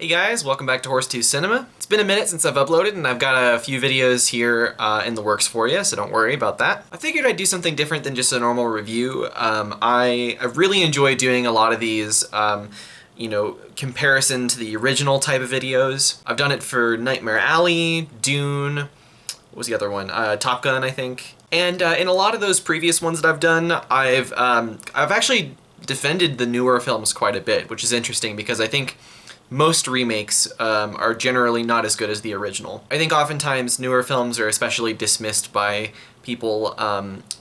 Hey guys, welcome back to Horse 2 Cinema. It's been a minute since I've uploaded and I've got a few videos here in the works for you, so don't worry about that. I figured I'd do something different than just a normal review. I really enjoy doing a lot of these comparison to the original type of videos. I've done it for Nightmare Alley, Dune, what was the other one? Top Gun, I think. And in a lot of those previous ones that I've done, I've actually defended the newer films quite a bit, which is interesting because I think most remakes are generally not as good as the original. I think oftentimes newer films are especially dismissed by people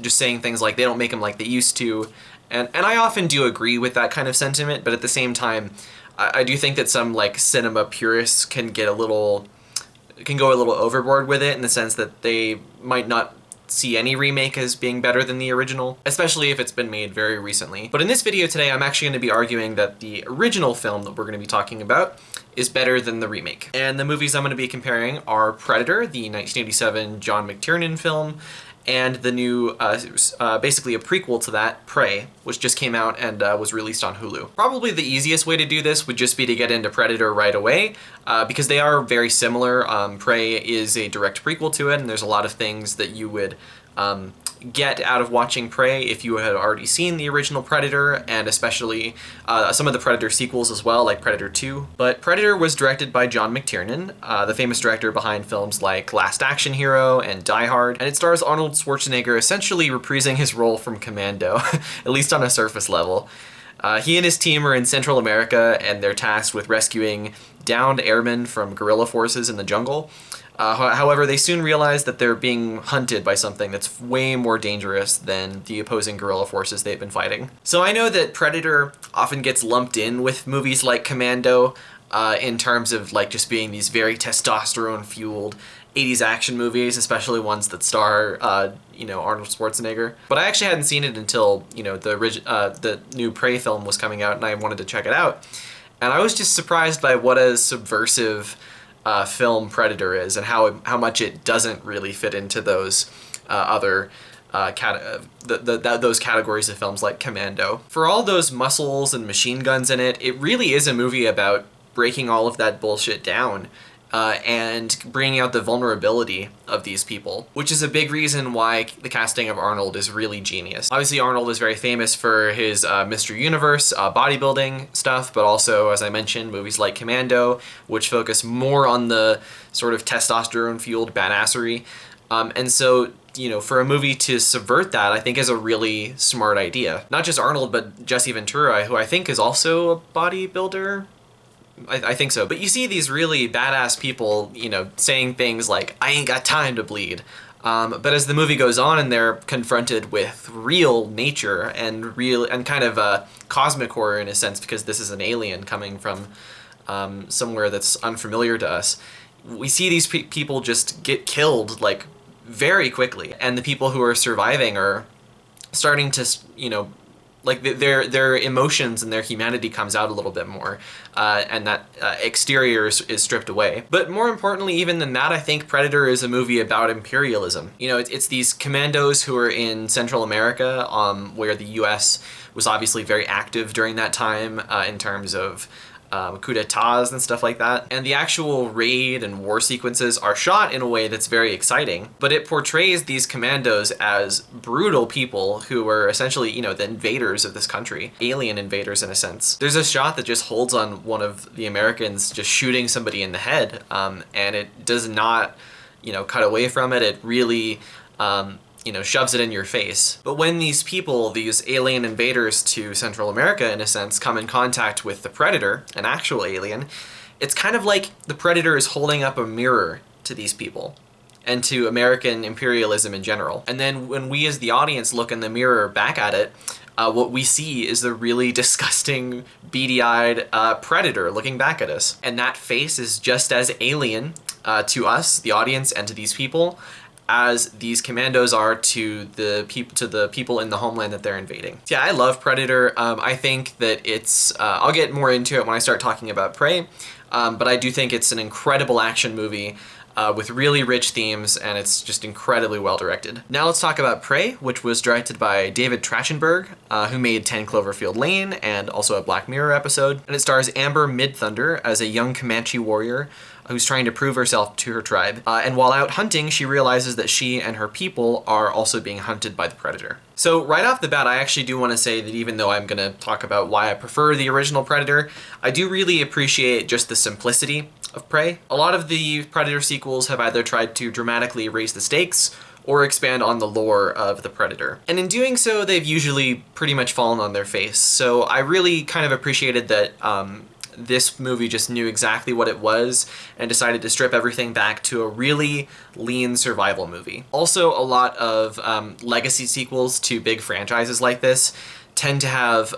just saying things like they don't make them like they used to. And I often do agree with that kind of sentiment, but at the same time, I do think that some like cinema purists can go a little overboard with it in the sense that they might not see any remake as being better than the original, especially if it's been made very recently. But in this video today, I'm actually going to be arguing that the original film that we're going to be talking about is better than the remake. And the movies I'm going to be comparing are Predator, the 1987 John McTiernan film, and the new, basically a prequel to that, Prey, which just came out and was released on Hulu. Probably the easiest way to do this would just be to get into Predator right away, because they are very similar. Prey is a direct prequel to it, and there's a lot of things that you would get out of watching Prey if you had already seen the original Predator, and especially some of the Predator sequels as well, like Predator 2. But Predator was directed by John McTiernan, the famous director behind films like Last Action Hero and Die Hard, and it stars Arnold Schwarzenegger essentially reprising his role from Commando, at least on a surface level. He and his team are in Central America, and they're tasked with rescuing downed airmen from guerrilla forces in the jungle. However, they soon realize that they're being hunted by something that's way more dangerous than the opposing guerrilla forces they've been fighting. So I know that Predator often gets lumped in with movies like Commando in terms of like just being these very testosterone-fueled 80s action movies, especially ones that star Arnold Schwarzenegger. But I actually hadn't seen it until the new Prey film was coming out, and I wanted to check it out. And I was just surprised by what a subversive film Predator is, and how much it doesn't really fit into those other those categories of films like Commando. For all those muscles and machine guns in it, it really is a movie about breaking all of that bullshit down and bringing out the vulnerability of these people, which is a big reason why the casting of Arnold is really genius. Obviously, Arnold is very famous for his Mr. Universe bodybuilding stuff, but also, as I mentioned, movies like Commando, which focus more on the sort of testosterone-fueled badassery. And so, for a movie to subvert that, I think is a really smart idea. Not just Arnold, but Jesse Ventura, who I think is also a bodybuilder. I think so. But you see these really badass people, saying things like, I ain't got time to bleed. But as the movie goes on and they're confronted with real nature and kind of cosmic horror in a sense, because this is an alien coming from somewhere that's unfamiliar to us, we see these people just get killed like very quickly. And the people who are surviving are starting to, like their emotions and their humanity comes out a little bit more, and that exterior is stripped away. But more importantly even than that, I think Predator is a movie about imperialism. It's these commandos who are in Central America, where the US was obviously very active during that time in terms of coup d'etats and stuff like that. And the actual raid and war sequences are shot in a way that's very exciting, but it portrays these commandos as brutal people who were essentially, the invaders of this country. Alien invaders in a sense. There's a shot that just holds on one of the Americans just shooting somebody in the head, and it does not, cut away from it. It really shoves it in your face. But when these people, these alien invaders to Central America, in a sense, come in contact with the Predator, an actual alien, it's kind of like the Predator is holding up a mirror to these people and to American imperialism in general. And then when we as the audience look in the mirror back at it, what we see is the really disgusting, beady-eyed Predator looking back at us. And that face is just as alien to us, the audience, and to these people, as these commandos are to the people in the homeland that they're invading. Yeah, I love Predator. I think that it's, I'll get more into it when I start talking about Prey, but I do think it's an incredible action movie with really rich themes, and it's just incredibly well directed. Now let's talk about Prey, which was directed by David Trachtenberg, who made 10 Cloverfield Lane and also a Black Mirror episode. And it stars Amber Midthunder as a young Comanche warrior who's trying to prove herself to her tribe. And while out hunting, she realizes that she and her people are also being hunted by the Predator. So right off the bat, I actually do want to say that even though I'm going to talk about why I prefer the original Predator, I do really appreciate just the simplicity of Prey. A lot of the Predator sequels have either tried to dramatically raise the stakes or expand on the lore of the Predator. And in doing so, they've usually pretty much fallen on their face. So I really kind of appreciated that this movie just knew exactly what it was and decided to strip everything back to a really lean survival movie. Also, a lot of legacy sequels to big franchises like this tend to have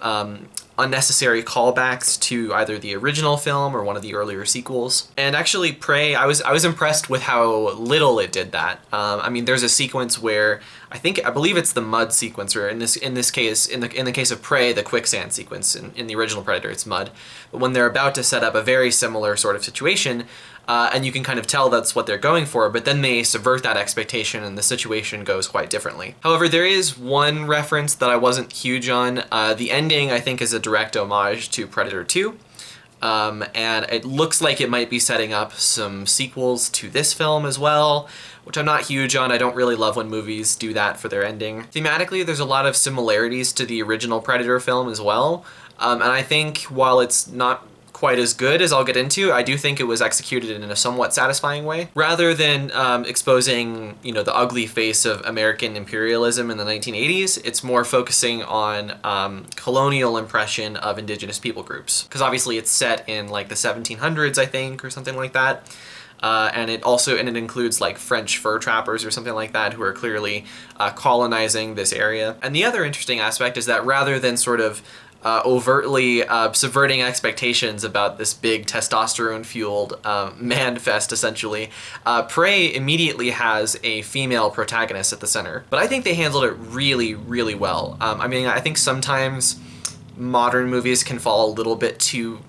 unnecessary callbacks to either the original film or one of the earlier sequels. And actually, Prey, I was impressed with how little it did that. I mean, there's a sequence where I believe it's the mud sequence, or in the case of Prey, the quicksand sequence. In the original Predator, it's mud. But when they're about to set up a very similar sort of situation, and you can kind of tell that's what they're going for, but then they subvert that expectation and the situation goes quite differently. However, there is one reference that I wasn't huge on. The ending, I think, is a direct homage to Predator 2. And it looks like it might be setting up some sequels to this film as well, which I'm not huge on. I don't really love when movies do that for their ending. Thematically, there's a lot of similarities to the original Predator film as well. And I think while it's not quite as good as I'll get into, I do think it was executed in a somewhat satisfying way. Rather than exposing, the ugly face of American imperialism in the 1980s, it's more focusing on colonial impression of indigenous people groups. Because obviously it's set in like the 1700s, I think, or something like that. And it includes like French fur trappers or something like that who are clearly colonizing this area. And the other interesting aspect is that rather than sort of overtly subverting expectations about this big testosterone-fueled man-fest, essentially, Prey immediately has a female protagonist at the center. But I think they handled it really, really well. I think sometimes modern movies can fall a little bit too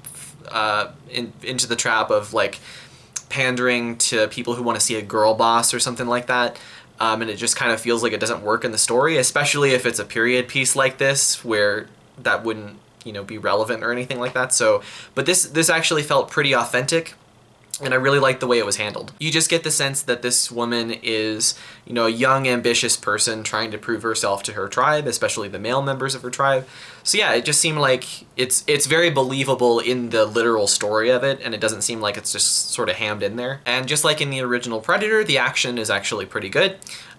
into the trap of like pandering to people who want to see a girl boss or something like that. And it just kind of feels like it doesn't work in the story, especially if it's a period piece like this where that wouldn't, be relevant or anything like that. So, but this actually felt pretty authentic, and I really liked the way it was handled. You just get the sense that this woman is, a young, ambitious person trying to prove herself to her tribe, especially the male members of her tribe. So yeah, it just seemed like it's very believable in the literal story of it, and it doesn't seem like it's just sort of hammed in there. And just like in the original Predator, the action is actually pretty good.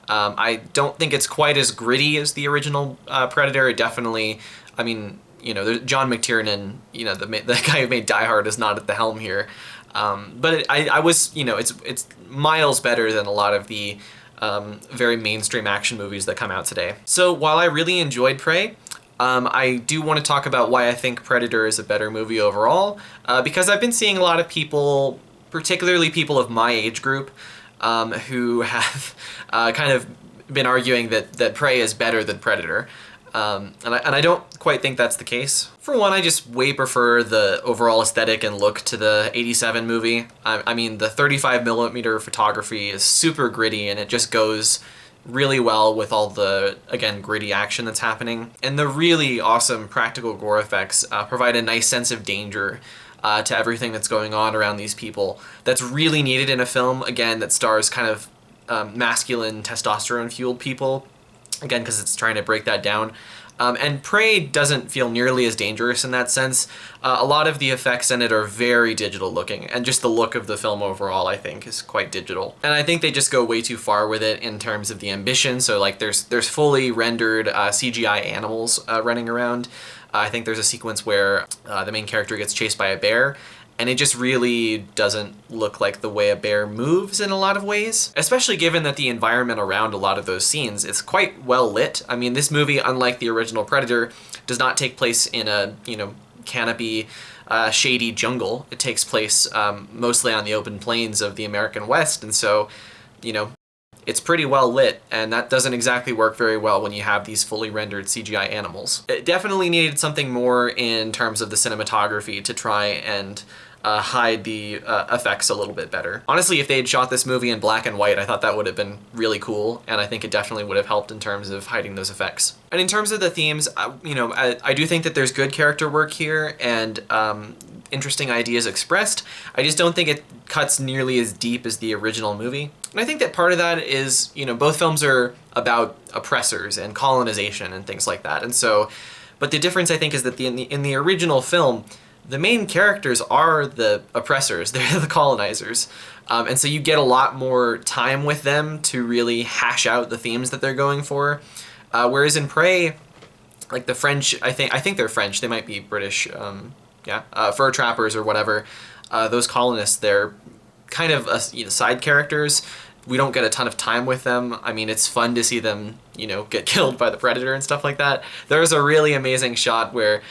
I don't think it's quite as gritty as the original Predator. It definitely, there's John McTiernan, the guy who made Die Hard is not at the helm here. But it's miles better than a lot of the very mainstream action movies that come out today. So while I really enjoyed Prey, I do want to talk about why I think Predator is a better movie overall, because I've been seeing a lot of people, particularly people of my age group, who have kind of been arguing that Prey is better than Predator. And I don't quite think that's the case. For one, I just way prefer the overall aesthetic and look to the 87 movie. The 35mm photography is super gritty, and it just goes really well with all the, again, gritty action that's happening. And the really awesome practical gore effects provide a nice sense of danger to everything that's going on around these people. That's really needed in a film, again, that stars kind of masculine, testosterone-fueled people. Again, because it's trying to break that down. And Prey doesn't feel nearly as dangerous in that sense. A lot of the effects in it are very digital looking, and just the look of the film overall, I think, is quite digital. And I think they just go way too far with it in terms of the ambition. So like there's fully rendered CGI animals running around. I think there's a sequence where the main character gets chased by a bear, and it just really doesn't look like the way a bear moves in a lot of ways, especially given that the environment around a lot of those scenes is quite well lit. This movie, unlike the original Predator, does not take place in a, canopy, shady jungle. It takes place mostly on the open plains of the American West, and so, it's pretty well lit, and that doesn't exactly work very well when you have these fully rendered CGI animals. It definitely needed something more in terms of the cinematography to try and hide the effects a little bit better. Honestly, if they had shot this movie in black and white, I thought that would have been really cool, and I think it definitely would have helped in terms of hiding those effects. And in terms of the themes, you know, I do think that there's good character work here and interesting ideas expressed. I just don't think it cuts nearly as deep as the original movie. And I think that part of that is, you know, both films are about oppressors and colonization and things like that. And so, but the difference I think is that in the original film, the main characters are the oppressors, they're the colonizers. And so you get a lot more time with them to really hash out the themes that they're going for. Whereas in Prey, like the French, I think they're French, they might be British, fur trappers or whatever. Those colonists, they're kind of you know, side characters. We don't get a ton of time with them. I mean, it's fun to see them, you know, get killed by the Predator and stuff like that. There's a really amazing shot where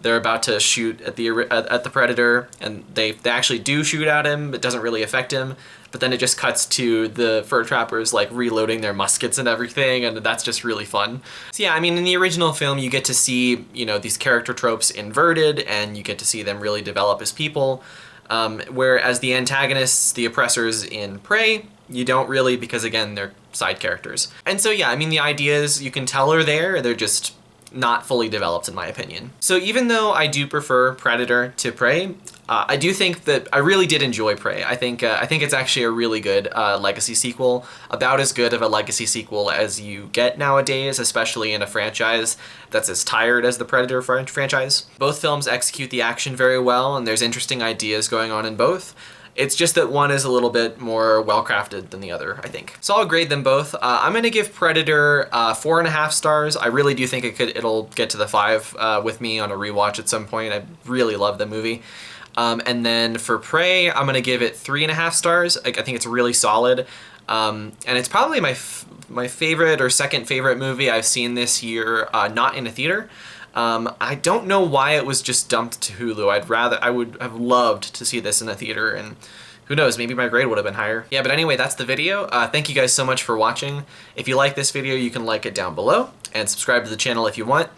they're about to shoot at the Predator, and they actually do shoot at him. It doesn't really affect him, but then it just cuts to the fur trappers like reloading their muskets and everything, and that's just really fun. So yeah, I mean, in the original film, you get to see, you know, these character tropes inverted, and you get to see them really develop as people. Whereas the antagonists, the oppressors in Prey, you don't really, because again, they're side characters. And so yeah, I mean, the ideas you can tell are there, they're just not fully developed in my opinion. So even though I do prefer Predator to Prey, I do think that I really did enjoy Prey. I think it's actually a really good legacy sequel, about as good of a legacy sequel as you get nowadays, especially in a franchise that's as tired as the Predator franchise. Both films execute the action very well, and there's interesting ideas going on in both. It's just that one is a little bit more well-crafted than the other, I think. So I'll grade them both. I'm gonna give Predator 4.5 stars. I really do think it'll get to the 5 with me on a rewatch at some point. I really love the movie. And then for Prey, I'm gonna give it 3.5 stars. I think it's really solid. And it's probably my favorite or second favorite movie I've seen this year, not in a theater. I don't know why it was just dumped to Hulu. I would have loved to see this in a theater, and who knows, maybe my grade would have been higher. Yeah, but anyway, that's the video. Thank you guys so much for watching. If you like this video, you can like it down below, and subscribe to the channel if you want.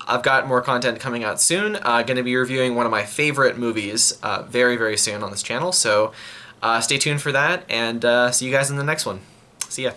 I've got more content coming out soon. Gonna be reviewing one of my favorite movies very, very soon on this channel, so stay tuned for that, and see you guys in the next one. See ya.